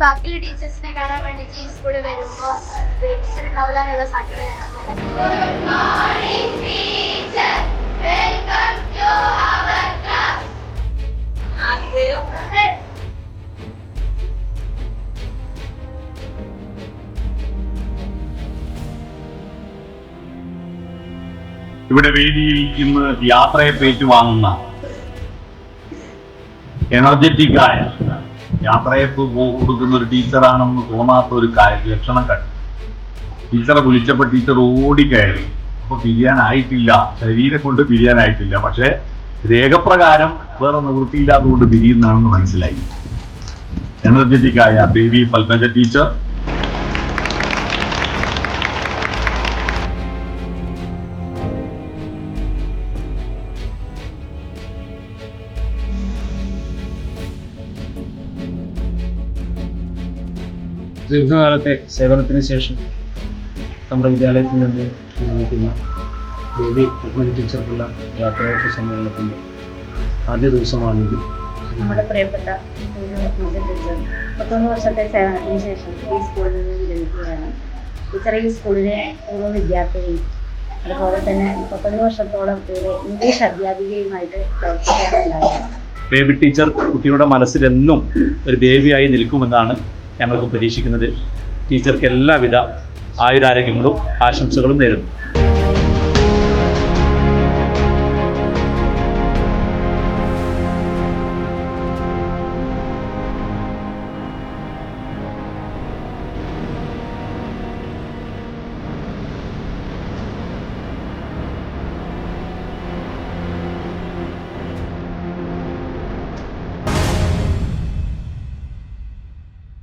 ബാക്കിയുള്ള ടീച്ചേഴ്സിനെ കാണാൻ വേണ്ടിയിട്ട് ഈ സ്കൂളിൽ വരുമ്പോൾ ടീച്ചർ ഉണ്ടാവില്ല സങ്കടമാണ്. ഇവിടെ വേദിയിൽ ഇന്ന് യാത്രയെ പേറ്റുവാങ്ങുന്ന എനർജറ്റിക്കായ യാത്രയെ കൊടുക്കുന്ന ഒരു ടീച്ചറാണെന്ന് തോന്നാത്ത ഒരു ലക്ഷണം കണ്ടു. ടീച്ചറെ വിളിച്ചപ്പോൾ ടീച്ചർ ഓടിക്കയറി. അപ്പൊ പിരിയാനായിട്ടില്ല, ശരീരം കൊണ്ട് പിരിയാനായിട്ടില്ല, പക്ഷെ രേഖപ്രകാരം വേറെ നിവൃത്തിയില്ലാത്തതുകൊണ്ട് പിരിയുന്നതാണെന്ന് മനസ്സിലായി. എനർജറ്റിക്കായ ബേബി പത്മജ ടീച്ചർ ദീർഘകാലത്തെ സേവനത്തിന് ശേഷം നമ്മുടെ വിദ്യാലയത്തിൽ നിന്ന് നിർമ്മിക്കുന്ന ബേബി പത്മജ ടീച്ചർക്കുള്ള യാത്രയയപ്പ് സമ്മേളനത്തിൻ്റെ ആദ്യ ദിവസമാണിത്. നമ്മുടെ പ്രിയപ്പെട്ട ടീച്ചർ 31 വർഷത്തെ സേവനത്തിന് ശേഷം ഈ സ്കൂളിൽ നിന്ന് വിരമിക്കുകയാണ്. ടീച്ചർ ഈ സ്കൂളിലെ പൂർവ്വ വിദ്യാർത്ഥിയും അതുപോലെ തന്നെ 31 വർഷത്തോളം ഇവിടെ ഇംഗ്ലീഷ് അധ്യാപികയുമായിട്ട് പ്രവർത്തിക്കാണ് ഉണ്ടായത്. ബേബി ടീച്ചർ കുട്ടിയുടെ മനസ്സിലെന്നും ഒരു ബേബിയായി നിൽക്കുമെന്നാണ് ഞങ്ങൾക്ക് പ്രതീക്ഷിക്കുന്നത്. ടീച്ചർക്ക് എല്ലാവിധ ആയുരാരോഗ്യങ്ങളും ആശംസകളും നേരുന്നു.